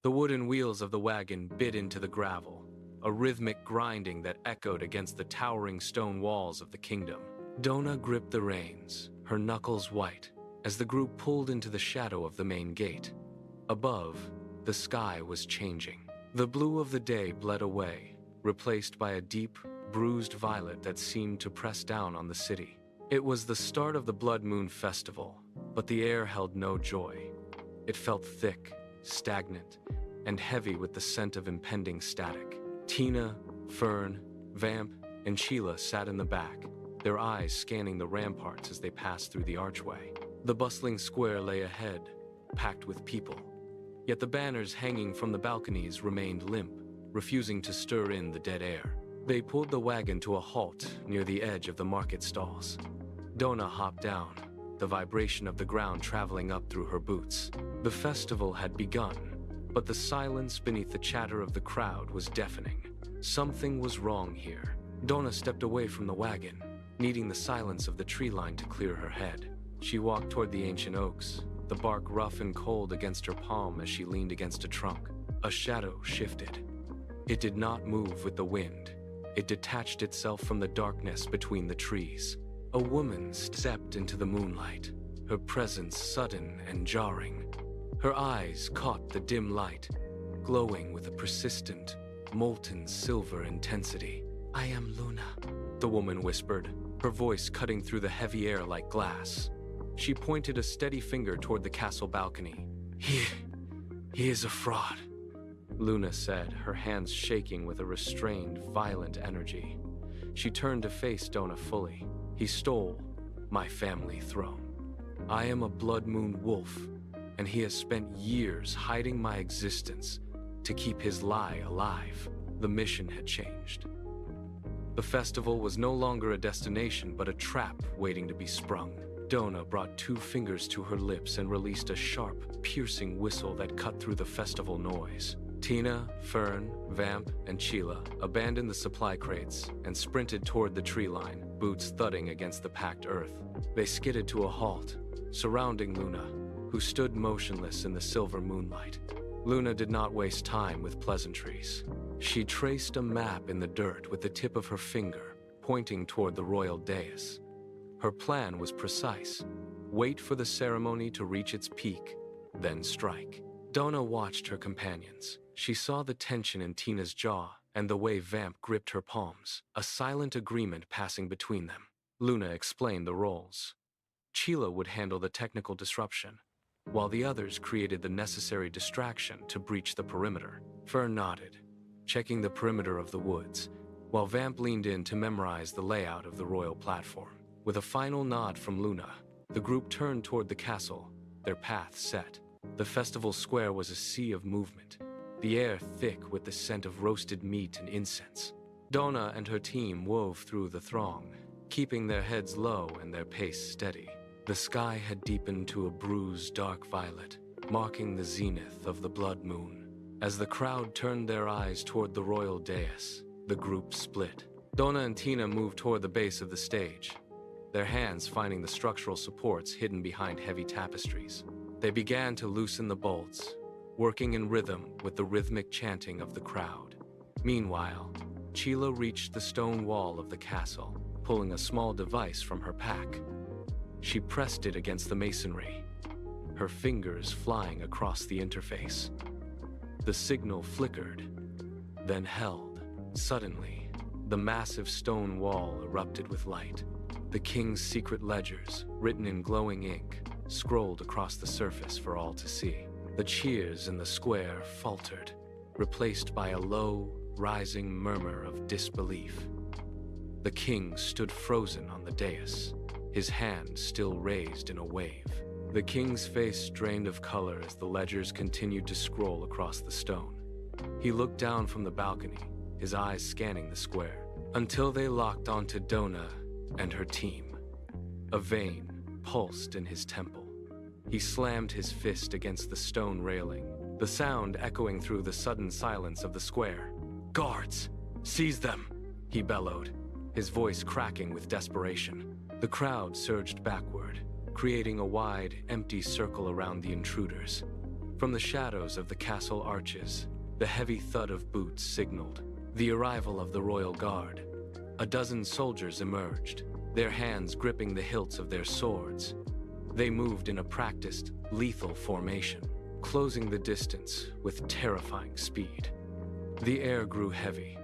The wooden wheels of the wagon bit into the gravel, a rhythmic grinding that echoed against the towering stone walls of the kingdom. Dona gripped the reins, her knuckles white, as the group pulled into the shadow of the main gate. Above, the sky was changing. The blue of the day bled away, replaced by a deep, bruised violet that seemed to press down on the city. It was the start of the Blood Moon Festival, but the air held no joy. It felt thick, stagnant, and heavy with the scent of impending static. Tina, Fern, Vamp, and Sheila sat in the back, their eyes scanning the ramparts as they passed through the archway. The bustling square lay ahead, packed with people. Yet the banners hanging from the balconies remained limp, refusing to stir in the dead air. They pulled the wagon to a halt near the edge of the market stalls. Dona hopped down, the vibration of the ground traveling up through her boots. The festival had begun, but the silence beneath the chatter of the crowd was deafening. Something was wrong here. Dona stepped away from the wagon, needing the silence of the tree line to clear her head. She walked toward the ancient oaks, the bark rough and cold against her palm as she leaned against a trunk. A shadow shifted. It did not move with the wind. It detached itself from the darkness between the trees. A woman stepped into the moonlight, her presence sudden and jarring. Her eyes caught the dim light, glowing with a persistent, molten silver intensity. "I am Luna," the woman whispered, her voice cutting through the heavy air like glass. She pointed a steady finger toward the castle balcony. He is a fraud," Luna said, her hands shaking with a restrained, violent energy. She turned to face Dona fully. "He stole my family throne. I am a blood moon wolf, and he has spent years hiding my existence to keep his lie alive." The mission had changed. The festival was no longer a destination but a trap waiting to be sprung. Dona brought 2 fingers to her lips and released a sharp, piercing whistle that cut through the festival noise. Tina, Fern, Vamp, and Sheila abandoned the supply crates and sprinted toward the tree line, boots thudding against the packed earth. They skidded to a halt, surrounding Luna, who stood motionless in the silver moonlight. Luna did not waste time with pleasantries. She traced a map in the dirt with the tip of her finger, pointing toward the royal dais. Her plan was precise. Wait for the ceremony to reach its peak, then strike. Dona watched her companions. She saw the tension in Tina's jaw and the way Vamp gripped her palms, a silent agreement passing between them. Luna explained the roles. Sheila would handle the technical disruption, while the others created the necessary distraction to breach the perimeter. Fern nodded, checking the perimeter of the woods, while Vamp leaned in to memorize the layout of the royal platform. With a final nod from Luna, the group turned toward the castle, their path set. The festival square was a sea of movement, the air thick with the scent of roasted meat and incense. Dona and her team wove through the throng, keeping their heads low and their pace steady. The sky had deepened to a bruised dark violet, marking the zenith of the blood moon. As the crowd turned their eyes toward the royal dais, the group split. Dona and Tina moved toward the base of the stage, their hands finding the structural supports hidden behind heavy tapestries. They began to loosen the bolts, working in rhythm with the rhythmic chanting of the crowd. Meanwhile, Sheila reached the stone wall of the castle, pulling a small device from her pack. She pressed it against the masonry, her fingers flying across the interface. The signal flickered, then held. Suddenly, the massive stone wall erupted with light. The king's secret ledgers, written in glowing ink, scrolled across the surface for all to see. The cheers in the square faltered, replaced by a low, rising murmur of disbelief. The king stood frozen on the dais, his hand still raised in a wave. The king's face drained of color as the ledgers continued to scroll across the stone. He looked down from the balcony, his eyes scanning the square, until they locked onto Dona and her team. A vein pulsed in his temple. He slammed his fist against the stone railing, the sound echoing through the sudden silence of the square. "Guards, seize them!" he bellowed, his voice cracking with desperation. The crowd surged backward, creating a wide, empty circle around the intruders. From the shadows of the castle arches, the heavy thud of boots signaled the arrival of the royal guard. A dozen soldiers emerged, their hands gripping the hilts of their swords. They moved in a practiced, lethal formation, closing the distance with terrifying speed. The air grew heavy,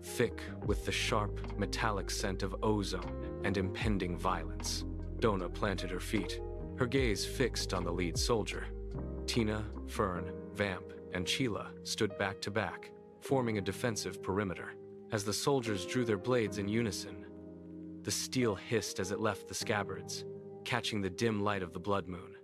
thick with the sharp, metallic scent of ozone and impending violence. Dona planted her feet, her gaze fixed on the lead soldier. Tina, Fern, Vamp, and Sheila stood back to back, forming a defensive perimeter. As the soldiers drew their blades in unison, the steel hissed as it left the scabbards, catching the dim light of the blood moon.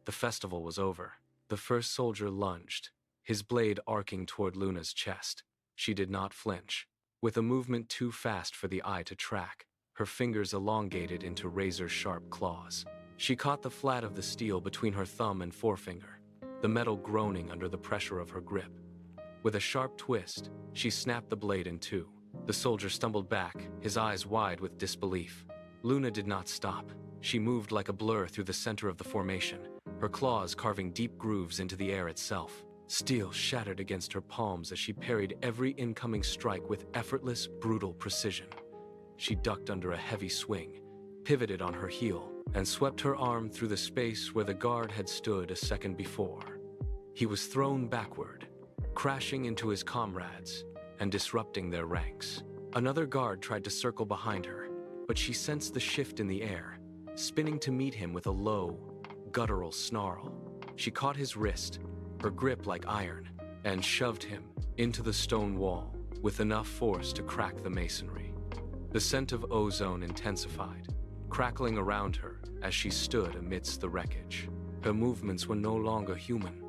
The festival was over. The first soldier lunged, his blade arcing toward Luna's chest. She did not flinch. With a movement too fast for the eye to track, her fingers elongated into razor-sharp claws. She caught the flat of the steel between her thumb and forefinger, the metal groaning under the pressure of her grip. With a sharp twist, she snapped the blade in two. The soldier stumbled back, his eyes wide with disbelief. Luna did not stop. She moved like a blur through the center of the formation, her claws carving deep grooves into the air itself. Steel shattered against her palms as she parried every incoming strike with effortless, brutal precision. She ducked under a heavy swing, pivoted on her heel, and swept her arm through the space where the guard had stood a second before. He was thrown backward, crashing into his comrades and disrupting their ranks. Another guard tried to circle behind her, but she sensed the shift in the air, spinning to meet him with a low, guttural snarl. She caught his wrist, her grip like iron, and shoved him into the stone wall with enough force to crack the masonry. The scent of ozone intensified, crackling around her as she stood amidst the wreckage. Her movements were no longer human.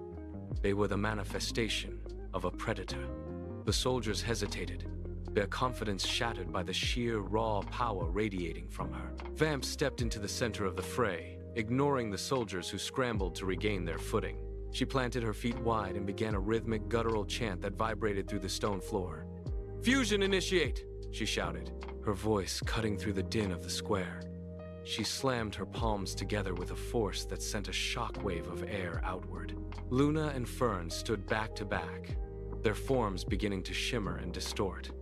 They were the manifestation of a predator. The soldiers hesitated, their confidence shattered by the sheer raw power radiating from her. Vamp stepped into the center of the fray, ignoring the soldiers who scrambled to regain their footing. She planted her feet wide and began a rhythmic guttural chant that vibrated through the stone floor. "Fusion initiate!" she shouted, her voice cutting through the din of the square. She slammed her palms together with a force that sent a shockwave of air outward. Luna and Fern stood back to back, their forms beginning to shimmer and distort.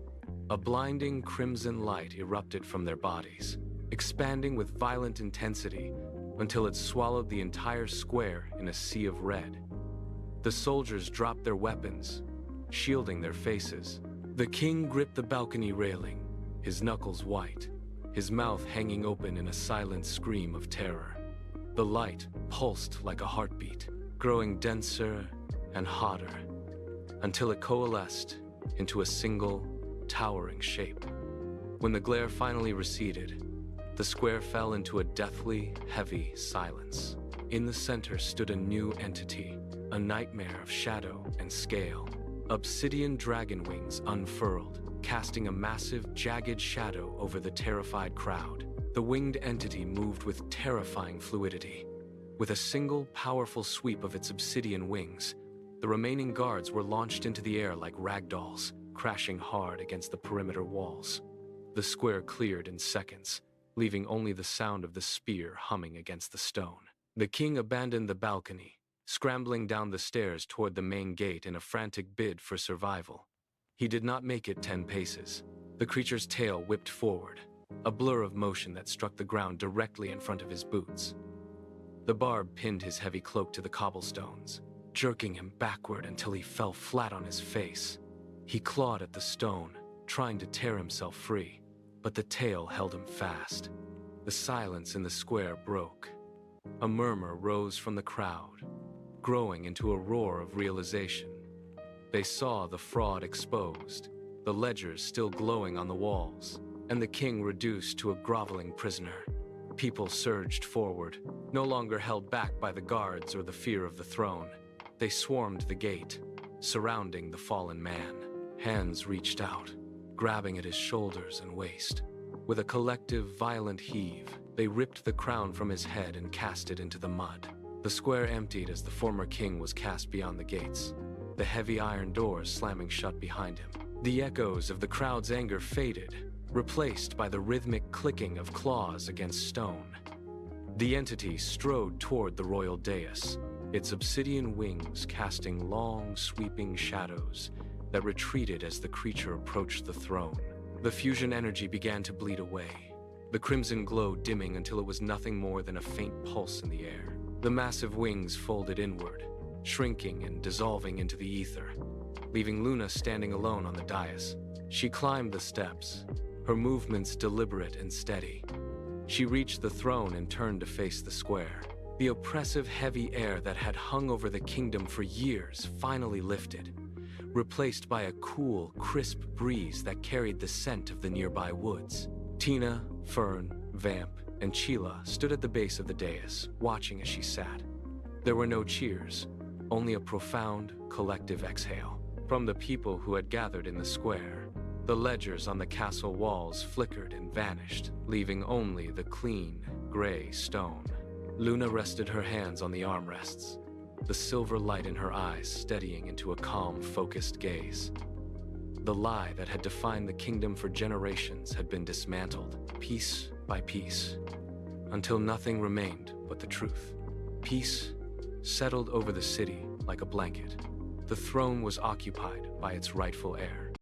A blinding crimson light erupted from their bodies, expanding with violent intensity until it swallowed the entire square in a sea of red. The soldiers dropped their weapons, shielding their faces. The king gripped the balcony railing, his knuckles white, his mouth hanging open in a silent scream of terror. The light pulsed like a heartbeat, growing denser and hotter, until it coalesced into a single, towering shape. When the glare finally receded, the square fell into a deathly, heavy silence. In the center stood a new entity, a nightmare of shadow and scale. Obsidian dragon wings unfurled, casting a massive, jagged shadow over the terrified crowd. The winged entity moved with terrifying fluidity. With a single, powerful sweep of its obsidian wings, the remaining guards were launched into the air like ragdolls, crashing hard against the perimeter walls. The square cleared in seconds, leaving only the sound of the spear humming against the stone. The king abandoned the balcony, scrambling down the stairs toward the main gate in a frantic bid for survival. He did not make it 10 paces. The creature's tail whipped forward, a blur of motion that struck the ground directly in front of his boots. The barb pinned his heavy cloak to the cobblestones, jerking him backward until he fell flat on his face. He clawed at the stone, trying to tear himself free, but the tail held him fast. The silence in the square broke. A murmur rose from the crowd, growing into a roar of realization. They saw the fraud exposed, the ledgers still glowing on the walls, and the king reduced to a groveling prisoner. People surged forward, no longer held back by the guards or the fear of the throne. They swarmed the gate, surrounding the fallen man. Hands reached out, grabbing at his shoulders and waist. With a collective, violent heave, they ripped the crown from his head and cast it into the mud. The square emptied as the former king was cast beyond the gates, the heavy iron doors slamming shut behind him. The echoes of the crowd's anger faded, replaced by the rhythmic clicking of claws against stone. The entity strode toward the royal dais, its obsidian wings casting long, sweeping shadows that retreated as the creature approached the throne. The fusion energy began to bleed away, the crimson glow dimming until it was nothing more than a faint pulse in the air. The massive wings folded inward, shrinking and dissolving into the ether, leaving Luna standing alone on the dais. She climbed the steps, her movements deliberate and steady. She reached the throne and turned to face the square. The oppressive, heavy air that had hung over the kingdom for years finally lifted, replaced by a cool, crisp breeze that carried the scent of the nearby woods. Tina, Fern, Vamp, and Sheila stood at the base of the dais, watching as she sat. There were no cheers, only a profound, collective exhale. From the people who had gathered in the square, the ledgers on the castle walls flickered and vanished, leaving only the clean, gray stone. Luna rested her hands on the armrests, the silver light in her eyes steadying into a calm, focused gaze. The lie that had defined the kingdom for generations had been dismantled, piece by piece, until nothing remained but the truth. Peace settled over the city like a blanket. The throne was occupied by its rightful heir,